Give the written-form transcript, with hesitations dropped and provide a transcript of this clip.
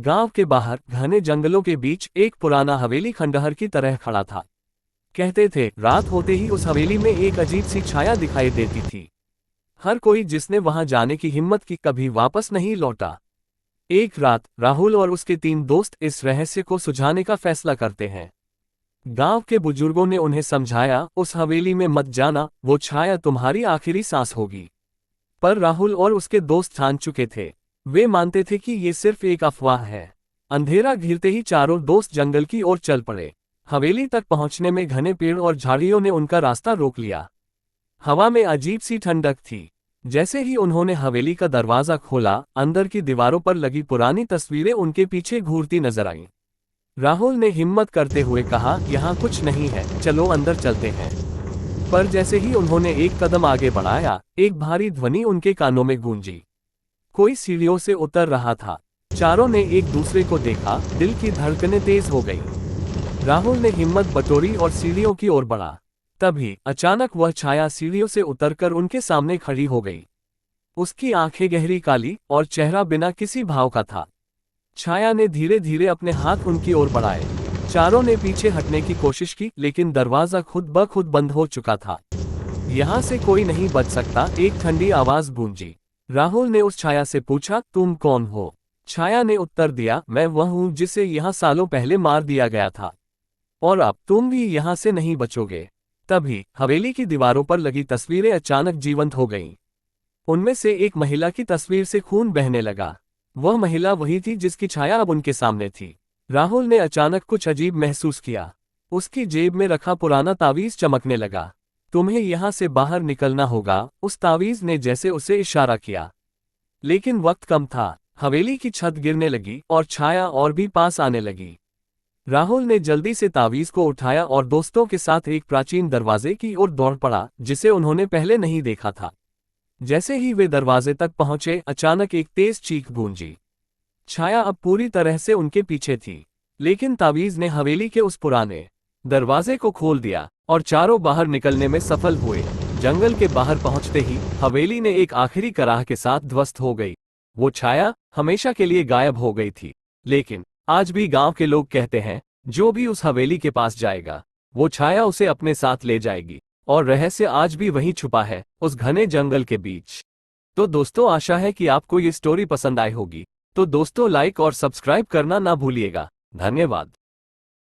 गांव के बाहर घने जंगलों के बीच एक पुराना हवेली खंडहर की तरह खड़ा था। कहते थे रात होते ही उस हवेली में एक अजीब सी छाया दिखाई देती थी। हर कोई जिसने वहां जाने की हिम्मत की कभी वापस नहीं लौटा। एक रात राहुल और उसके 3 दोस्त इस रहस्य को सुलझाने का फैसला करते हैं। गांव के बुजुर्गों ने उन्हें समझाया, उस हवेली में मत जाना, वो छाया तुम्हारी आखिरी सांस होगी। पर राहुल और उसके दोस्त ठान चुके थे। वे मानते थे कि ये सिर्फ एक अफवाह है। अंधेरा घिरते ही चारों दोस्त जंगल की ओर चल पड़े। हवेली तक पहुंचने में घने पेड़ और झाड़ियों ने उनका रास्ता रोक लिया। हवा में अजीब सी ठंडक थी। जैसे ही उन्होंने हवेली का दरवाजा खोला, अंदर की दीवारों पर लगी पुरानी तस्वीरें उनके पीछे घूरती नजर आईं। राहुल ने हिम्मत करते हुए कहा, यहाँ कुछ नहीं है, चलो अंदर चलते हैं। पर जैसे ही उन्होंने एक कदम आगे बढ़ाया, एक भारी ध्वनि उनके कानों में गूंजी। कोई सीढ़ियों से उतर रहा था। चारों ने एक दूसरे को देखा, दिल की धड़कनें तेज हो गई। राहुल ने हिम्मत बटोरी और सीढ़ियों की ओर बढ़ा। तभी अचानक वह छाया सीढ़ियों से उतरकर उनके सामने खड़ी हो गई। उसकी आंखें गहरी काली और चेहरा बिना किसी भाव का था। छाया ने धीरे धीरे अपने हाथ उनकी ओर बढ़ाए। चारों ने पीछे हटने की कोशिश की, लेकिन दरवाजा खुद ब खुद बंद हो चुका था। यहाँ से कोई नहीं बच सकता, एक ठंडी आवाज गूंजी। राहुल ने उस छाया से पूछा, तुम कौन हो? छाया ने उत्तर दिया, मैं वह हूँ जिसे यहाँ सालों पहले मार दिया गया था, और अब तुम भी यहाँ से नहीं बचोगे। तभी हवेली की दीवारों पर लगी तस्वीरें अचानक जीवंत हो गईं। उनमें से एक महिला की तस्वीर से खून बहने लगा। वह महिला वही थी जिसकी छाया अब उनके सामने थी। राहुल ने अचानक कुछ अजीब महसूस किया। उसकी जेब में रखा पुराना तावीज चमकने लगा। तुम्हें यहाँ से बाहर निकलना होगा, उस तावीज ने जैसे उसे इशारा किया। लेकिन वक्त कम था। हवेली की छत गिरने लगी और छाया और भी पास आने लगी। राहुल ने जल्दी से तावीज को उठाया और दोस्तों के साथ एक प्राचीन दरवाजे की ओर दौड़ पड़ा, जिसे उन्होंने पहले नहीं देखा था। जैसे ही वे दरवाजे तक पहुंचे, अचानक एक तेज चीख गूंजी। छाया अब पूरी तरह से उनके पीछे थी, लेकिन तावीज ने हवेली के उस पुराने दरवाजे को खोल दिया और चारों बाहर निकलने में सफल हुए। जंगल के बाहर पहुंचते ही हवेली ने एक आखिरी कराह के साथ ध्वस्त हो गई। वो छाया हमेशा के लिए गायब हो गई थी, लेकिन आज भी गांव के लोग कहते हैं, जो भी उस हवेली के पास जाएगा, वो छाया उसे अपने साथ ले जाएगी, और रहस्य आज भी वहीं छुपा है, उस घने जंगल के बीच। तो दोस्तों, आशा है कि आपको ये स्टोरी पसंद आई होगी। तो दोस्तों, लाइक और सब्सक्राइब करना ना भूलिएगा। धन्यवाद।